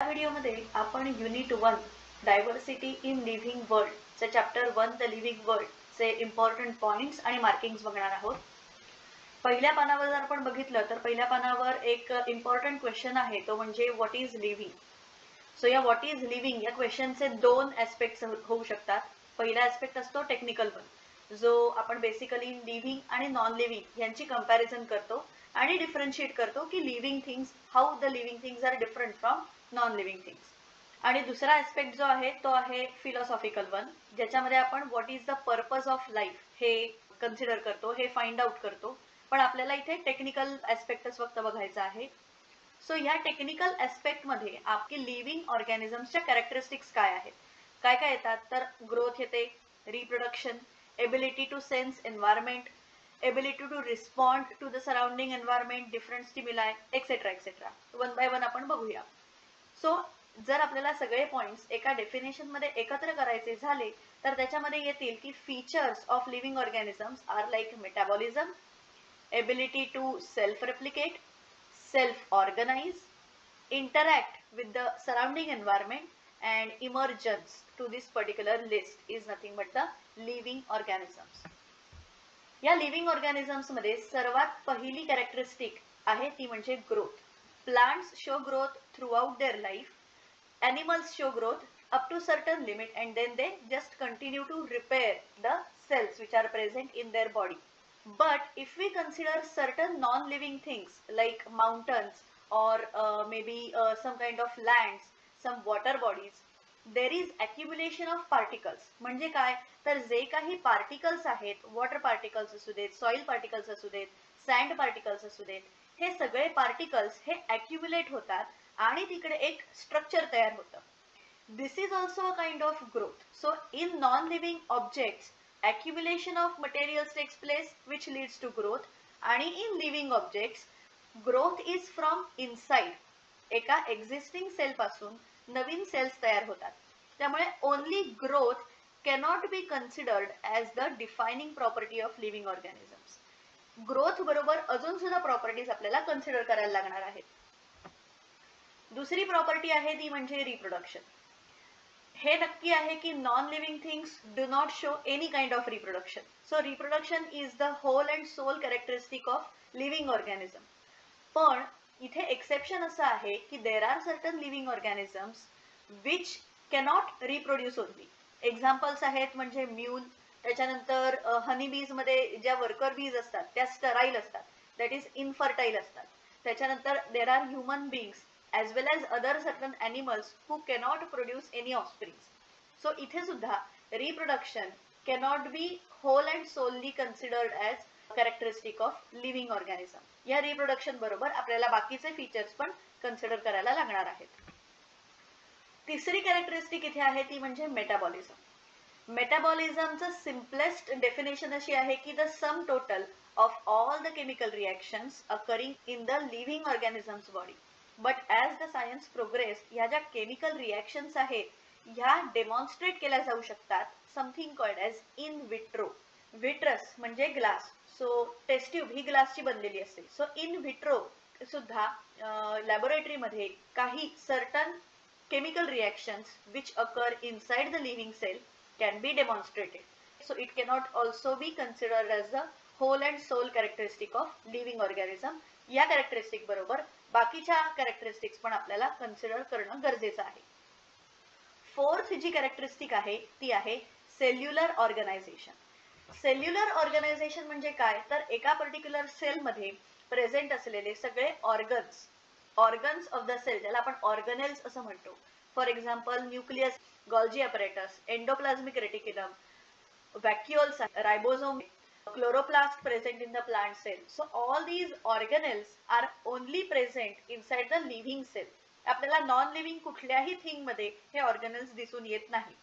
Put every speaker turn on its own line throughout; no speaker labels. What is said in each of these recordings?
या व्हिडिओमध्ये आपण unit 1 diversity in living world चे चॅप्टर 1 द लिव्हिंग वर्ल्ड चे इम्पॉर्टंट पॉइंट्स आणि मार्किंग्स बघणार आहोत. पहिल्या पानावर जर आपण बघितलं तर पहिल्या पानावर एक इम्पॉर्टंट क्वेश्चन आहे, तो म्हणजे व्हॉट इज लिव्हिंग. सो या व्हॉट इज लिव्हिंग या क्वेश्चनचे दोन ऍस्पेक्ट्स होऊ शकतात. पहिला ऍस्पेक्ट असतो टेक्निकल वन, जो आपण बेसिकली लिव्हिंग आणि नॉन लिव्हिंग यांची कंपॅरिझन करतो आणि डिफरन्शिएट करतो की living things, how the living things are different from non living things. आणि दुसरा ऍस्पेक्ट जो आहे तो आहे फिलॉसॉफिकल वन, ज्याच्यामध्ये आपण what is the purpose of life हे कन्सिडर करतो, हे फाइंड आउट करतो. पण आपल्याला इथे टेक्निकल ऍस्पेक्टच फक्त बघायचा आहे. सो या टेक्निकल ऍस्पेक्ट मध्ये आपली लिव्हिंग ऑर्गॅनिझम्सच्या कॅरेक्टरिस्टिक्स काय आहेत, काय काय येतात तर ग्रोथ येते, reproduction, ability to sense environment, ability to respond to the surrounding environment, different stimuli etcetera etcetera. One by one आपण बघूया. सो जर आपल्याला सगळे पॉइंट्स एका डेफिनेशन मध्ये एकत्र करायचे झाले तर त्याच्यामध्ये येतील की features of living organisms are like metabolism, ability to self replicate, self organize, interact with the surrounding environment, and emergence to this particular list is nothing but the living organisms. या living organisms मध्ये सर्वात पहिली characteristic आहे ती म्हणजे growth. Plants show growth through out their life. Animals show growth up to certain limit and then they just continue to repair the cells which are present in their body. But if we consider certain non-living things like mountains or maybe some kind of lands, some water bodies, there is accumulation of particles. म्हणजे काय तर जे काही particles आहेत, water particles असू देत, soil particles असू देत, सँड पार्टिकल्स असू देत, हे सगळे पार्टिकल्स हे accumulate होतात आणि तिकडे एक स्ट्रक्चर तयार होतं. This is also a kind of growth. So in non-living objects, accumulation of materials takes place which leads to growth. आणि in living objects, growth is from inside. एका existing cell पासून नवीन cells तयार होतात. त्यामुळे only growth cannot be considered as the defining property of living organisms. Growth बरोबर अजून सुद्धा properties आपल्याला कन्सिडर करायला लागणार आहेत. दुसरी प्रॉपर्टी आहे ती म्हणजे रिप्रोडक्शन. हे नक्की आहे की non living things do not show any kind of reproduction. So reproduction is the whole and sole characteristic of living organism. पण इथे एक्सेप्शन असं आहे की there are certain living organisms which cannot reproduce only. Examples आहेत म्हणजे mule, त्याच्यानंतर हनी बीज मध्ये ज्या वर्कर बीज असतात त्या स्टराईल असतात, दॅट इज इनफर्टाईल असतात. त्याच्यानंतर there are human beings as well as other certain animals who cannot produce any offspring. So इथे सुद्धा reproduction cannot be whole and solely considered as characteristic of living organism. या reproduction बरोबर आपल्याला बाकीचे features पण consider करायला लागणार आहेत. तिसरी कॅरेक्टरिस्टिक इथे आहे ती म्हणजे मेटाबॉलिझम. मेटाबॉलिझमचं सिम्पलेस्ट डेफिनेशन अशी आहे की the sum total of all the chemical reactions occurring in the living organisms body. But as the science progress, ह्या ज्या केमिकल रिॲक्शन्स आहेत ह्या डेमॉन्स्ट्रेट केल्या जाऊ शकतात something called as in vitro. Vitreous म्हणजे ग्लास, सो टेस्ट ट्यूब ही ग्लासची बनलेली असते. सो इन विट्रो सुद्धा लॅबोरेटरीमध्ये काही certain chemical reactions which occur inside the living cell can be demonstrated. So it cannot also be considered as the whole and sole characteristic of living organism. या characteristic बरोबर बाकीच्या characteristics पण आपल्याला consider करणं गरजेचं आहे. फोर्थ जी characteristic आहे ती आहे सेल्युलर ऑर्गनायझेशन. सेल्युलर ऑर्गनायझेशन म्हणजे काय तर एका पर्टिक्युलर सेलमध्ये प्रेझेंट असलेले सगळे ऑर्गन्स ऑफ द सेल, ज्याला आपण ऑर्गनेल्स असं म्हणतो. For example nucleus, Golgi apparatus, endoplasmic reticulum, व्हॅक्युअल्स, ribosome, chloroplast present in the plant cell. So all these organelles are only present inside the living cell. आपल्याला non living कुठल्याही thing मध्ये हे organelles दिसून येत नाही.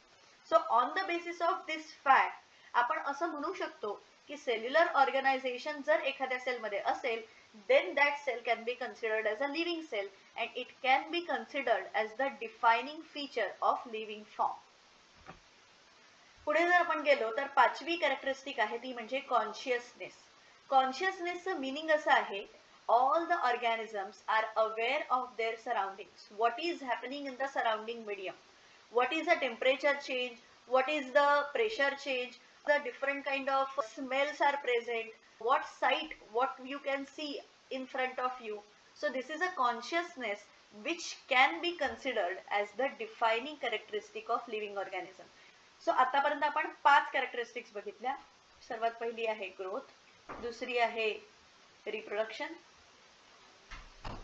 So on the basis of this fact आपण असं म्हणू शकतो की सेल्युलर ऑर्गनायझेशन जर एखाद्या सेलमध्ये असेल then that cell can be considered as a living cell and it can be considered as the defining feature of living form. पुढे जर आपण गेलो तर पाचवी कॅरेक्टरिस्टिक आहे ती म्हणजे कॉन्शियसनेस. कॉन्शियसनेसचं मीनिंग असं आहे all the organisms are aware of their surroundings. What is happening in the surrounding medium? What is the temperature change? What is the pressure change? The different kind of smells are present. What sight, what you can see in front of you. So this is a consciousness which can be considered as the defining characteristic of living organism. So आतापर्यंत आपण 5 characteristics बघितल्या. सर्वात पहिली आहे growth, दुसरी आहे reproduction,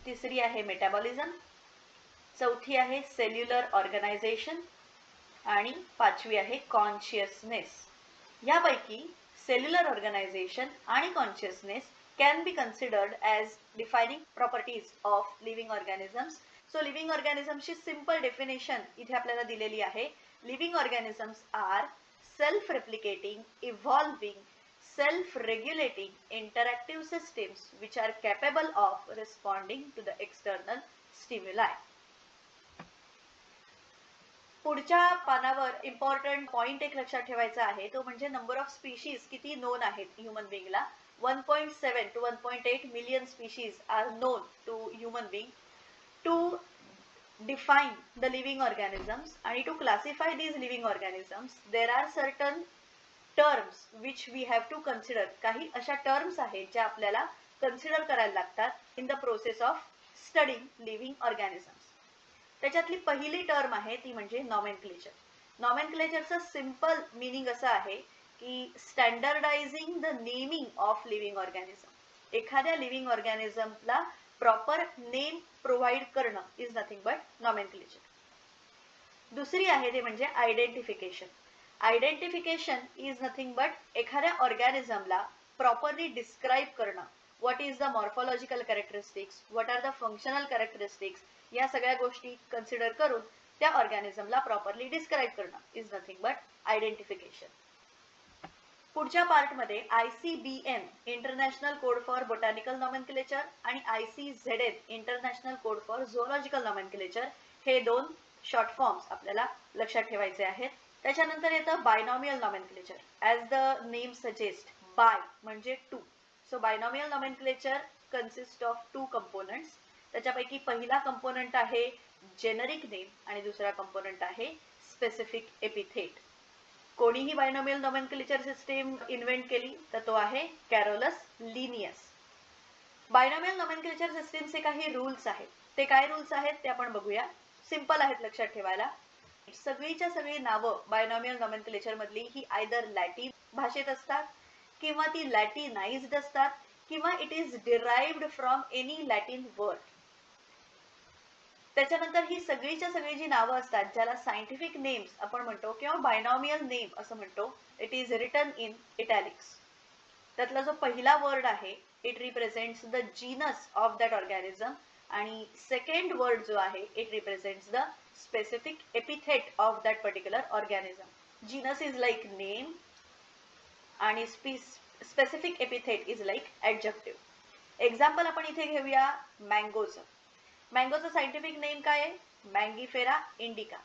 तिसरी आहे मेटाबॉलिझम, चौथी आहे सेल्युलर ऑर्गनायझेशन आणि पाचवी आहे कॉन्शियसनेस. यापैकी सेल्युलर ऑर्गनायझेशन आणि consciousness can be considered as defining properties of living organisms. So living organisms ची simple definition इथे आपल्याला दिलेली आहे. Living organisms are self-replicating, evolving, self-regulating, interactive systems which are capable of responding to the external stimuli. पुढच्या पानावर important point एक लक्षात ठेवायचा आहे, तो म्हणजे नंबर ऑफ स्पीशीज किती नोन आहेत human बीइंगला. 1.7 to 1.8 million species are known to human being. To define the living organisms and to classify these living organisms, there are certain terms which we have to consider. काही अशा terms आहेत ज्या आपल्याला consider करायला लागतात in the process of studying living organisms. त्याच्यातली पहिली term आहे ती म्हणजे नॉमेनक्लेचर. नॉमेनक्लेचरचं सिंपल मीनिंग असं आहे की standardising the naming of living organism. एखाद्या लिव्हिंग ऑर्गॅनिझमला प्रॉपर नेम प्रोव्हाइड करणं इज नथिंग बट नॉमेनक्लेचर. दुसरी आहे ते म्हणजे identification. Identification is nothing but एखाद्या ऑर्गॅनिझमला प्रॉपरली डिस्क्राईब करणं. What is the morphological characteristics, what are the functional characteristics, या सगळ्या गोष्टी कन्सिडर करून त्या ऑर्गॅनिझमला प्रॉपरली डिस्क्राईब करणं इज नथिंग बट आयडेंटिफिकेशन. पुढच्या पार्टमध्ये ICBN international code for botanical nomenclature आणि ICZN international code for zoological nomenclature हे दोन शॉर्ट फॉर्म्स आपल्याला लक्षात ठेवायचे आहेत. त्याच्यानंतर येतं binomial nomenclature. As the name suggest, bi म्हणजे two. So binomial nomenclature consist of 2 components. त्याच्यापैकी पहिला कंपोनंट आहे जेनरिक नेम आणि दुसरा कंपोनंट आहे स्पेसिफिक एपिथेट. कोणीही बायनॉमियल नॉमेनक्लेचर सिस्टीम इन्व्हेंट केली तर तो आहे कॅरोलस लिनियस. बायनॉमियल नॉमेनक्लेचर सिस्टीमचे काही रूल्स आहेत. ते काय रूल्स आहेत ते आपण बघूया. सिंपल आहेत लक्षात ठेवायला. सगळीच्या सगळी नावं बायनॉमियल नॉमेनक्लेचर मधली ही आयदर लॅटिन भाषेत असतात किंवा ती लॅटिनाइज्ड असतात किंवा it is derived from any Latin word. त्याच्यानंतर ही सगळीच्या सगळी जी नावं असतात ज्याला सायंटिफिक नेम्स आपण म्हणतो किंवा बायनॉमियल नेम असं म्हणतो, it is written in italics. त्यातला जो पहिला वर्ड आहे it represents the genus of that organism आणि सेकंड वर्ड जो आहे it represents the specific epithet of that particular organism. Genus is like name आणि specific epithet is like adjective. Example आपण इथे घेऊया मँगोचं. मँगोचं सायंटिफिक नेम काय आहे? Mangifera indica.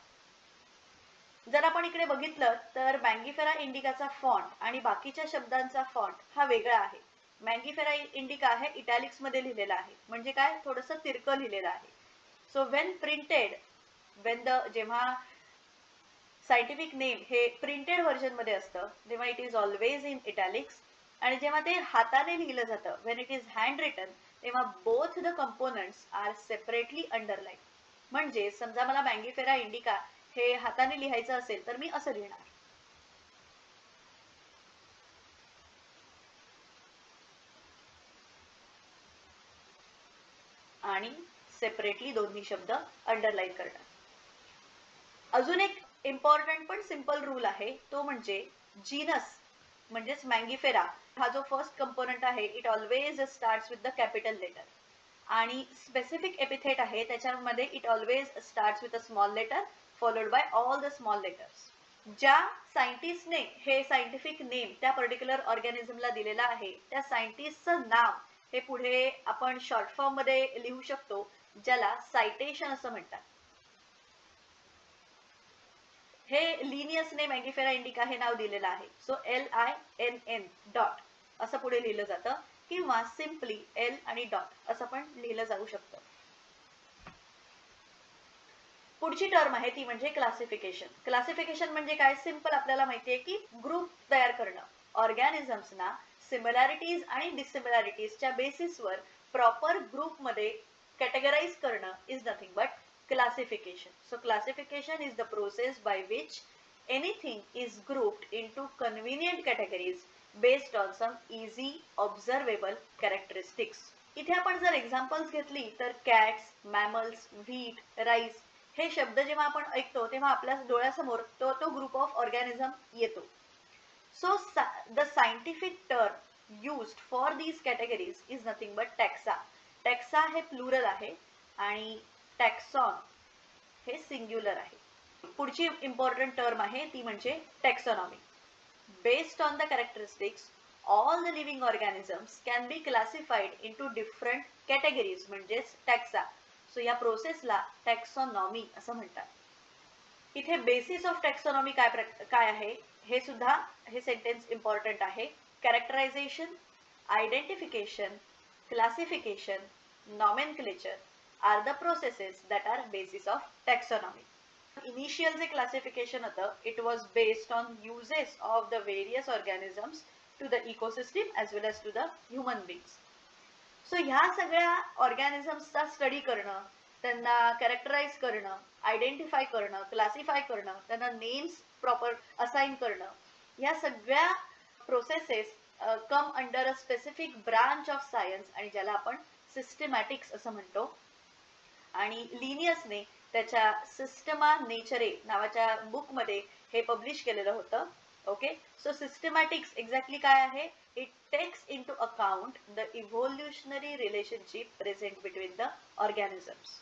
जर आपण इकडे बघितलं तर मँगीफेरा इंडिकाचा फॉन्ट आणि बाकीच्या शब्दांचा फॉन्ट हा वेगळा आहे. मँगीफेरा इंडिका हे इटॅलिक्स मध्ये लिहिलेलं आहे, म्हणजे काय थोडंसं तिरकं लिहिलेलं आहे. सो व्हेन प्रिंटेड, जेव्हा सायंटिफिक नेम हे प्रिंटेड व्हर्जन मध्ये असतं तेव्हा it is always in italics, आणि जेव्हा ते हाताने लिहिलं जातं when it is hand written तेव्हा both the components are separately underline. म्हणजे समजा मला मँगीफेरा इंडिका हे हाताने लिहायचं असेल तर मी असं लिहिणार. आणि सेपरेटली दोन्ही शब्द अंडरलाईन करणार. अजून एक इम्पॉर्टंट पण सिंपल रूल आहे, तो म्हणजे जीनस म्हणजेच मँगीफेरा हा जो फर्स्ट कंपोनंट आहे it always starts with the capital letter, आणि स्पेसिफिक एपिथेट आहे त्याच्यामध्ये it always starts with a small letter followed by all the small letters. ज्या सायंटिस्टने हे सायंटिफिक नेम त्या पर्टिक्युलर ऑर्गॅनिझमला दिलेला आहे त्या सायंटिस्टचं नाव हे पुढे आपण शॉर्ट फॉर्म मध्ये लिहू शकतो, ज्याला सायटेशन असं म्हणतात. हे लिनियसने मँगीफेरा इंडिका हे नाव दिलेलं आहे. सो LINN डॉट असं पुढे लिहिलं जातं. किंवा सिम्पली एल आणि डॉट असं पण लिहिलं जाऊ शकतं. पुढची टर्म आहे ती म्हणजे क्लासिफिकेशन. क्लासिफिकेशन म्हणजे काय? सिंपल आपल्याला माहिती आहे की ग्रुप तयार करणं. ऑर्गॅनिझम्सना सिमिलॅरिटीज आणि डिसिमिलॅरिटीजच्या बेसिसवर प्रॉपर ग्रुपमध्ये कॅटेगराइज करणं is nothing but classification. So classification is the process by which anything is grouped into convenient categories based on some easy observable characteristics. इथे आपण जर एक्झाम्पल्स घेतली तर कॅट्स, मॅमल्स, व्हीट, राईस हे शब्द जेव्हा आपण ऐकतो तेव्हा आपल्या डोळ्यासमोर तो ग्रुप ऑफ ऑर्गॅनिझम येतो. So the scientific term used for these categories is nothing but taxa. Taxa हे प्लुरल आहे आणि टॅक्सॉन हे सिंग्युलर आहे. पुढची इम्पॉर्टंट टर्म आहे ती म्हणजे taxonomy. Based on the characteristics all the living organisms can be classified into different categories म्हणजेच टॅक्सा. सो या प्रोसेसला टॅक्सॉनॉमी असं म्हणतात. इथे बेसिस ऑफ टॅक्सॉनॉमी काय आहे हे सुद्धा हे सेंटेन्स इम्पॉर्टंट आहे. Characterisation, identification, classification, nomenclature are the processes that are basis of taxonomy. Initial जे classification होतं, it was based on uses of the various organisms to the ecosystem as well as to the human beings. So ह्या सगळ्या ऑर्गॅनिझम्सचा study करणं, त्यांना characterise करणं, identify करणं, classify करणं, त्यांना नेम्स प्रॉपर असाइन करणं, या सगळ्या processes come under a specific branch of science आणि ज्याला आपण सिस्टमॅटिक्स असं म्हणतो. आणि लिनियसने त्याच्या सिस्टमा नेचरे नावाच्या बुकमध्ये हे पब्लिश केलेलं होतं. ओके, सो सिस्टमॅटिक्स एक्झॅक्टली काय आहे? It takes into account the evolutionary relationship present between the organisms.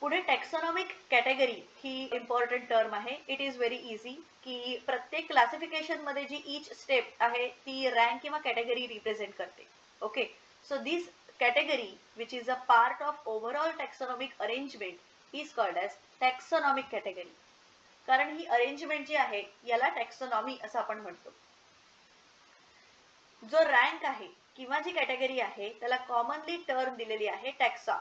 पुढे टॅक्सॉनॉमिक कॅटेगरी ही इम्पॉर्टंट टर्म आहे. इट इज व्हेरी इझी की प्रत्येक क्लासिफिकेशन मध्ये जी ईच स्टेप आहे ती रँक किंवा कॅटेगरी रिप्रेझेंट करते. Okay, so this category which is a part of overall taxonomic arrangement is called as taxonomic category. कारण ही अरेंजमेंट जी आहे याला टॅक्सॉनॉमी असं आपण म्हणतो. जो रँक आहे किंवा जी कॅटेगरी आहे त्याला कॉमनली टर्म दिलेली आहे टॅक्सॉन.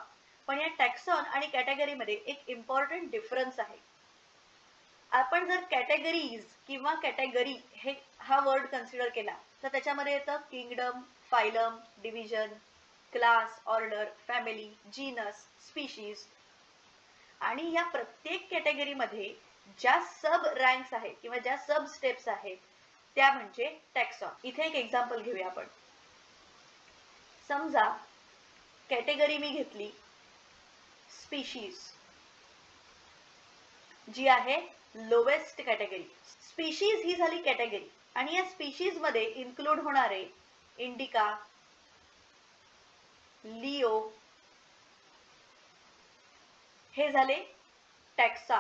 पण या टॅक्सॉन आणि कॅटेगरी मध्ये एक इम्पॉर्टंट डिफरन्स आहे. आपण जर कॅटेगरीज किंवा कॅटेगरी हा वर्ड कन्सिडर केला तर त्याच्यामध्ये येतं kingdom, phylum, division, class, order, family, genus, species. आणि या प्रत्येक कॅटेगरीमध्ये ज्या सब रँक्स आहेत किंवा ज्या सब स्टेप्स आहेत त्या म्हणजे टॅक्सॉन. इथे एक एक्झाम्पल घेऊया आपण. समजा कॅटेगरी मी घेतली स्पीशीज, जी आहे लोवेस्ट कॅटेगरी. स्पीशीज ही झाली कॅटेगरी आणि या स्पीशीज मध्ये इन्क्लूड होणारे इंडिका, लिओ हे झाले टॅक्सा.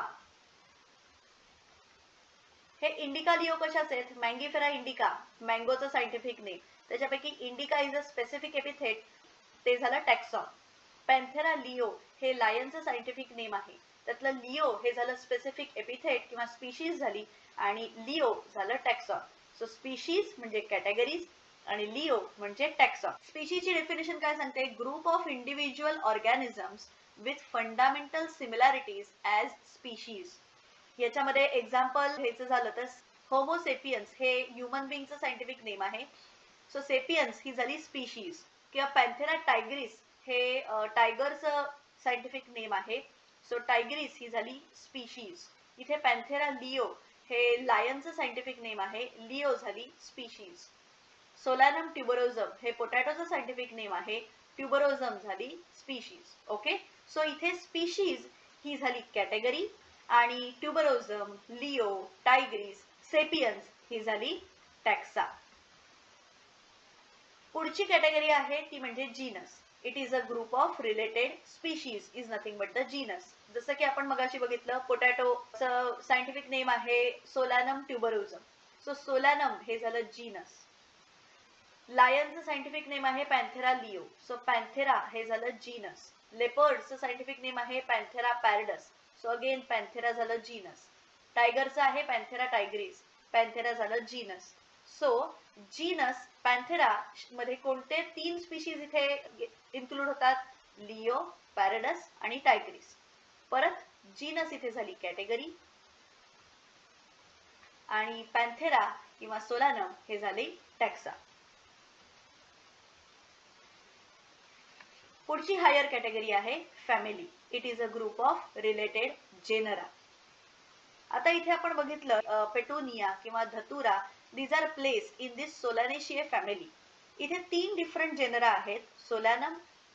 हे इंडिका, लिओ कशाचे आहेत? मँगीफेरा इंडिका, मँगोचं सायंटिफिक नेम. त्याच्यापैकी indica is a specific epithet, ते झालं टॅक्सॉन. पॅन्थेरा लिओ हे लायनचं सायंटिफिक नेम आहे, त्यातलं लिओ हे झालं स्पेसिफिक एपिथेट किंवा स्पीशीज झाली आणि लिओ झालं टॅक्सॉन. सो स्पीशीज म्हणजे कॅटेगरीज आणि लिओ म्हणजे टॅक्सॉन. स्पीशीची डेफिनेशन काय सांगते? Group of individual organisms with fundamental similarities as species. याच्यामध्ये एक्झाम्पल घ्यायचं झालं तर होमोसेपियन्स हे ह्युमन बिंगचं सायंटिफिक नेम आहे. सो सेपियन्स ही झाली स्पीशीज. किंवा पॅन्थेरा टायग्रिस हे टायगरचं सायंटिफिक नेम आहे. सो टायग्रिस ही झाली स्पीशीज. इथे पॅन्थेरा लिओ हे लायनचं सायंटिफिक नेम आहे, लिओ झाली स्पीशीज. सोलॅनम ट्युबरोझम हे पोटॅटोचं सायंटिफिक नेम आहे, ट्युबरोझम झाली स्पीशीज. ओके, सो इथे स्पीशीज ही झाली कॅटेगरी आणि ट्युबरोझम, लिओ, टायग्रिस, सेपियन्स ही झाली टॅक्सा. पुढची कॅटेगरी आहे ती म्हणजे genus. It is a group of related species is nothing but the genus. जसं की आपण मगाशी बघितलं पोटॅटोचं सायंटिफिक नेम आहे सोलॅनम ट्युबरोझम. सो सोलॅनम हे झालं जीनस. लायनचं सायंटिफिक नेम आहे पॅन्थेरा लिओ. सो पॅन्थेरा हे झालं जीनस. लेपर्डचं सायंटिफिक नेम आहे पॅन्थेरा पॅरडस. सो अगेन पॅन्थेरा झालं जीनस. टायगरचं आहे पॅन्थेरा टायग्रिस. पॅन्थेरा झालं जीनस. सो जीनस पॅन्थेरा मध्ये कोणते 3 स्पीशीज इथे इन्क्लूड होतात? लिओ, पॅरडस आणि टायग्रिस. परत जीनस इथे झाली कॅटेगरी आणि पॅन्थेरा किंवा सोलानम हे झाले टॅक्सा. पुढची हायर कॅटेगरी आहे family. It is a group of related genera. आता इथे आपण बघितलं पेटोनिया किंवा datura, these are place in this Solanaceae family. इथे 3 डिफरंट जेनरा आहेत, सोलानम,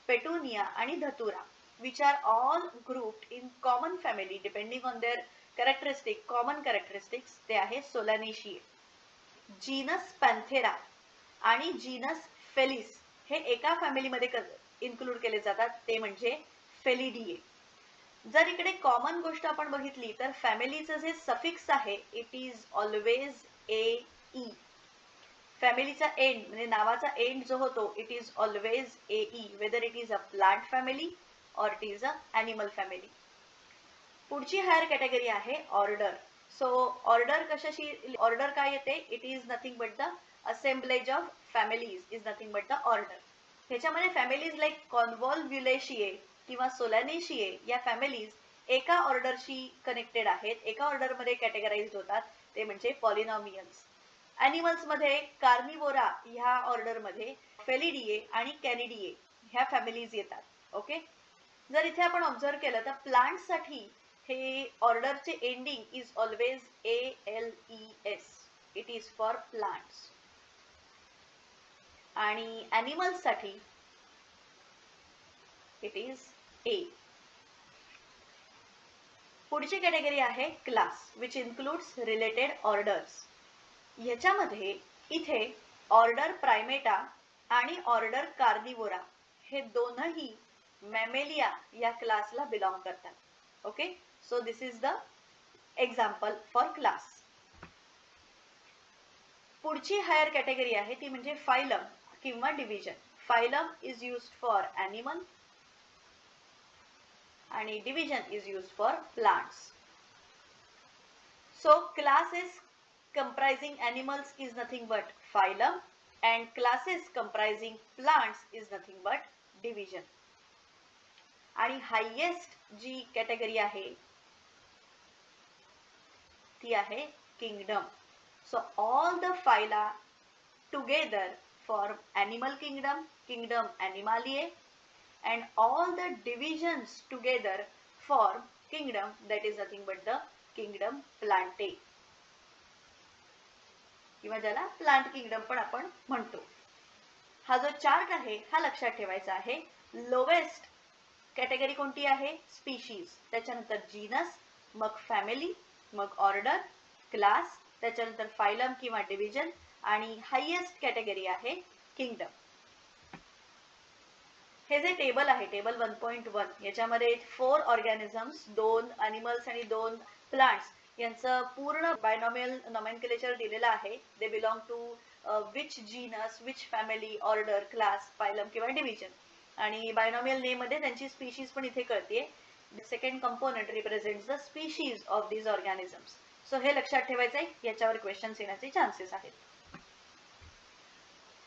पेटोनिया आणि datura, which are all grouped in common family depending on their characteristic, common characteristics. ते आहे सोलानेशिये. जीनस पॅन्थेरा आणि जीनस फेलिस हे एका फॅमिलीमध्ये इन्क्लूड केले जातात, ते म्हणजे फेलिडिये. जर इकडे कॉमन गोष्ट आपण बघितली तर फॅमिलीचं जे सफिक्स आहे it is always a E. फॅमिलीचा एंड म्हणजे नावाचा एंड जो होतो it is always a E, whether it is a plant family or it is a animal family. पुढची हायर कॅटेगरी आहे ऑर्डर. सो ऑर्डर कशाशी, ऑर्डर काय येते? It is nothing but the assemblage of families is nothing but the order. ह्याच्यामध्ये families like कॉन्व्हॉल्व्युलेशिये किंवा सोलानेशिये या families एका ऑर्डरशी connected आहेत, एका ऑर्डरमध्ये कॅटेगराइज्ड होतात, ते म्हणजे पॉलिनॉमियल्स. ॲनिमल्स मध्ये कार्निवोरा ह्या ऑर्डरमध्ये फेलिडिये आणि कॅनिडिये ह्या फॅमिलीज येतात. ओके. जर इथे आपण ऑब्झर्व केलं तर प्लांट्ससाठी हे ऑर्डरचे ending is always ALES. It is for plants. आणि ॲनिमल्स साठी इट इज A. पुढची कॅटेगरी आहे class, which includes related orders. ह्याच्यामध्ये इथे ऑर्डर प्रायमेटा आणि ऑर्डर कार्निवोरा हे दोनही मॅमेलिया या क्लासला बिलॉंग करतात. Okay. So this is the example for class. पुढची हायर कॅटेगरी आहे ती म्हणजे फायलम किंवा division. Phylum is used for animal आणि division is used for plants. So classes comprising animals is nothing but phylum and classes comprising plants is nothing but division. आणि highest जी category आहे ती आहे kingdom. So all the phyla together form animal kingdom, kingdom Animalia, and all the divisions together form kingdom that is nothing but the kingdom plantae किंवा ज्याला plant kingdom पण आपण म्हणतो. हा जो चार्ट आहे हा लक्षात ठेवायचा आहे. लोवेस्ट कॅटेगरी कोणती आहे? स्पीशीज, त्याच्यानंतर जीनस, मग फॅमिली, मग ऑर्डर, क्लास, त्याच्यानंतर फायलम किंवा डिव्हिजन आणि हायेस्ट कॅटेगरी आहे किंगडम. हे जे टेबल आहे टेबल 1.1 याच्यामध्ये 4 ऑर्गॅनिझम्स, 2 ॲनिमल्स आणि 2 प्लांट्स यांचं पूर्ण बायनॉमियल नॉमेनक्लेचर दिलेलं आहे. They belong to which genus, which family, order, class, phylum किंवा डिव्हिजन. आणि बायनॉमियल नेम मध्ये त्यांची स्पीशीज पण इथे कळते. Second component represents the species of these organisms. So हे लक्षात ठेवायचं आहे, याच्यावर क्वेश्चन्स येण्याचे चान्सेस आहेत.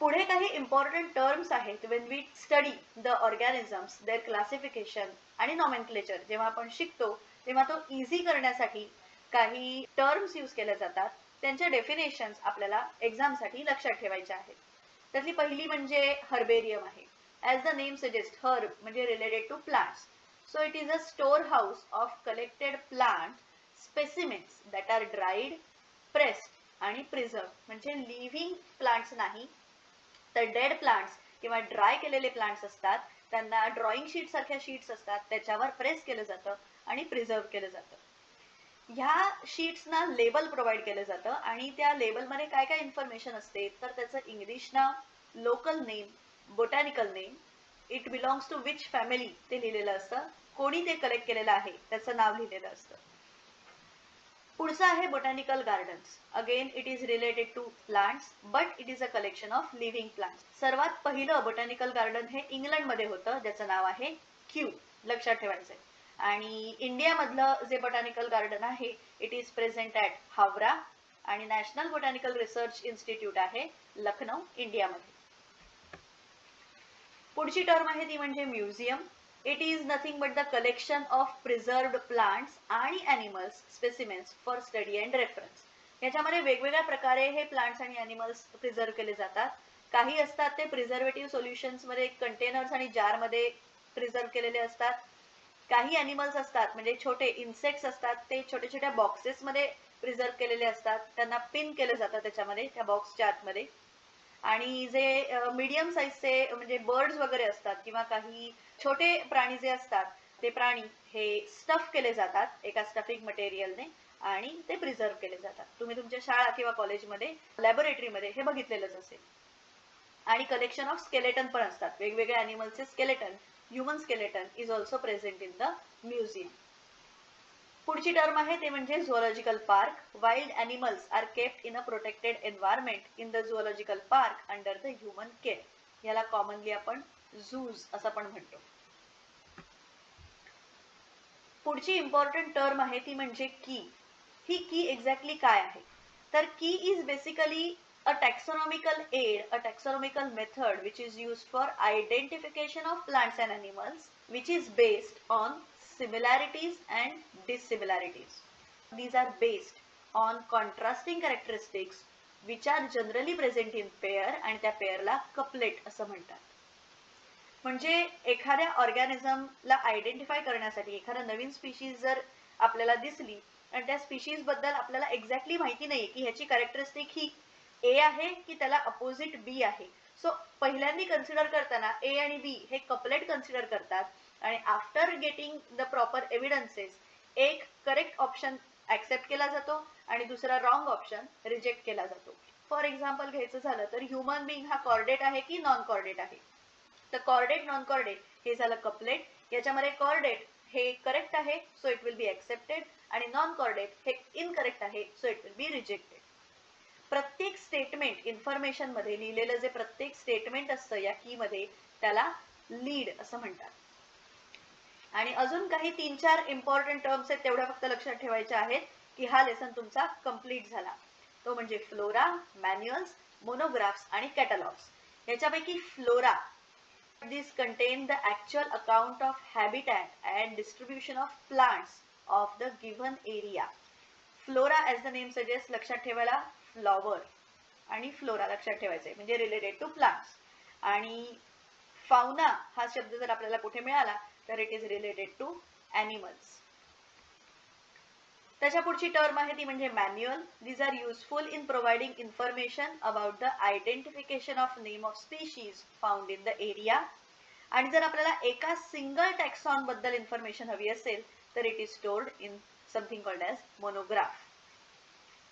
पुढे काही इम्पॉर्टंट टर्म्स आहेत. When we study the organisms, their classification आणि नॉमेनक्लेचर जेव्हा आपण शिकतो तेव्हा तो इझी करण्यासाठी काही टर्म्स यूज केल्या जातात. त्यांच्या डेफिनेशन्स आपल्याला एक्झामसाठी लक्षात ठेवायच्या आहेत. त्यातली पहिली म्हणजे हर्बेरियम आहे. As the name suggest, herb म्हणजे related to plants. So it is a store house of collected plant specimens that are dried, pressed आणि प्रिझर्व. म्हणजे लिव्हिंग प्लांट्स नाही तर डेड प्लांट्स किंवा ड्राय केलेले प्लांट्स असतात, त्यांना ड्रॉइंग शीट सारख्या शीट्स असतात, त्याच्यावर प्रेस केलं जातं आणि प्रिझर्व केलं जातं. ह्या शीट्सना लेबल प्रोव्हाइड केलं जातं आणि त्या लेबलमध्ये काय काय इन्फॉर्मेशन असते तर त्याचं इंग्लिश नाव, local name, botanical name, it belongs to which family ते लिहिलेलं असतं, कोणी ते कलेक्ट केलेलं आहे त्याचं नाव लिहिलेलं असतं. पुढचं आहे botanical gardens. Again it is related to plants but it is a collection of living plants. सर्वात पहिलं बोटॅनिकल गार्डन हे इंग्लंडमध्ये होतं, ज्याचं नाव आहे क्यू. लक्षात ठेवायचंय. आणि इंडियामधलं जे बोटॅनिकल गार्डन आहे it is present at Howrah, आणि नॅशनल बोटॅनिकल रिसर्च इन्स्टिट्यूट आहे लखनौ इंडियामध्ये. पुढची टर्म आहे ती म्हणजे museum. It is nothing but the collection of preserved plants आणि animals specimens for study and reference. याच्यामध्ये वेगवेगळ्या प्रकारे हे प्लांट्स आणि ॲनिमल्स प्रिझर्व केले जातात. काही असतात ते प्रिझर्वेटिव्ह सोल्युशन्समध्ये कंटेनर्स आणि जारमध्ये प्रिझर्व केलेले असतात. काही ॲनिमल्स असतात म्हणजे छोटे इन्सेक्ट्स असतात ते छोट्या छोट्या बॉक्सेसमध्ये प्रिझर्व केलेले असतात. त्यांना पिन केलं जातं त्याच्यामध्ये त्या बॉक्सच्या आतमध्ये. आणि जे मीडियम साईजचे म्हणजे बर्ड्स वगैरे असतात किंवा काही छोटे प्राणी जे असतात ते प्राणी हे स्टफ केले जातात एका स्टफिंग मटेरियलने आणि ते प्रिझर्व केले जातात. तुम्ही तुमच्या शाळा किंवा कॉलेजमध्ये लॅबोरेटरीमध्ये हे बघितलेलंच असेल. आणि कलेक्शन ऑफ स्केलेटन पण असतात. वेगवेगळ्या ॲनिमल्सचे skeleton, human skeleton is also present in the museum. पुढची टर्म आहे ते म्हणजे zoological park. Wild animals are kept in a protected environment in the zoological park under the human care. याला commonly आपण झूज असं पण म्हणतो. पुढची इम्पॉर्टंट टर्म आहे ती म्हणजे की. ही की एक्झॅक्टली काय आहे तर की is basically a taxonomical aid, a taxonomical method which is used for identification of plants and animals, which is based on similarities and dissimilarities. These are based on contrasting characteristics which are generally present in pair and त्या पेअरला couplet असं म्हणतात. म्हणजे एखाद्या ऑर्गॅनिझमला identify करण्यासाठी एखादा नवीन species जर आपल्याला दिसली आणि त्या स्पीशीज बद्दल आपल्याला एक्झॅक्टली माहिती नाही की ह्याची कॅरेक्टरिस्टिक ही ए आहे की त्याला अपोजिट बी आहे. सो पहिल्यांदा कन्सिडर करताना ए आणि बी हे कपलेट कन्सिडर करतात आणि after getting the proper evidences एक करेक्ट ऑप्शन ऍक्सेप्ट केला जातो आणि दुसरा रॉंग ऑप्शन रिजेक्ट केला जातो. फॉर एक्झाम्पल घ्यायचं झालं तर ह्युमन बिंग हा कॉर्डेट आहे की नॉन कॉर्डेट आहे. तर कॉर्डेट नॉन कॉर्डेट हे झालं कपलेट. याच्यामध्ये कॉर्डेट हे करेक्ट आहे so it will be accepted आणि नॉन कॉर्डेट हे इनकरेक्ट आहे so it will be rejected. प्रत्येक स्टेटमेंट इन्फॉर्मेशन मध्ये लिहिलेलं जे प्रत्येक स्टेटमेंट असतं या की मध्ये त्याला लीड असं म्हणतात. आणि अजून काही 3-4 इम्पॉर्टंट टर्म्स आहेत तेवढ्या फक्त लक्षात ठेवायच्या आहेत की हा लेसन तुमचा कंप्लीट झाला. तो म्हणजे फ्लोरा, मॅन्युअल्स, मोनोग्राफ्स आणि कॅटलॉग्स. याच्यापैकी flora this contain the actual account of habitat and distribution of plants of the given area. Flora as the name suggest लक्षात ठेवायला फ्लॉवर आणि फ्लोरा लक्षात ठेवायचे म्हणजे रिलेटेड टू प्लांट्स. आणि फाउना हा शब्द जर आपल्याला कुठे मिळाला तर it is related to animals. त्याच्या पुढची टर्म आहे ती म्हणजे manual. These are useful in providing information about the identification of name of species found in the area. आणि जर आपल्याला एका सिंगल टॅक्सॉन बद्दल इन्फॉर्मेशन हवी असेल तर it is stored in something called as monograph.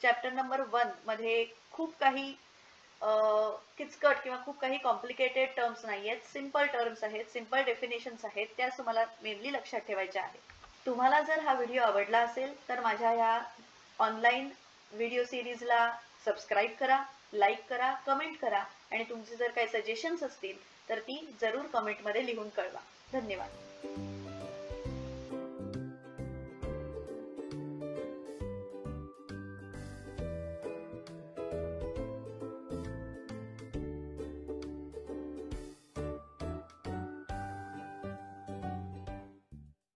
Chapter number 1 मध्ये खूप काही किचकट किंवा खूप काही कॉम्प्लिकेटेड टर्म्स नाही आहेत. सिम्पल टर्म्स आहेत, सिम्पल डेफिनेशन्स आहेत, त्या तुम्हाला मेनली लक्षात ठेवायच्या आहेत. तुम्हाला जर हा व्हिडिओ आवडला असेल तर माझ्या या ऑनलाईन व्हिडिओ सिरीजला सबस्क्राईब करा, लाईक करा, कमेंट करा आणि तुमचे जर काही सजेशन्स असतील तर ती जरूर कमेंटमध्ये लिहून कळवा. धन्यवाद.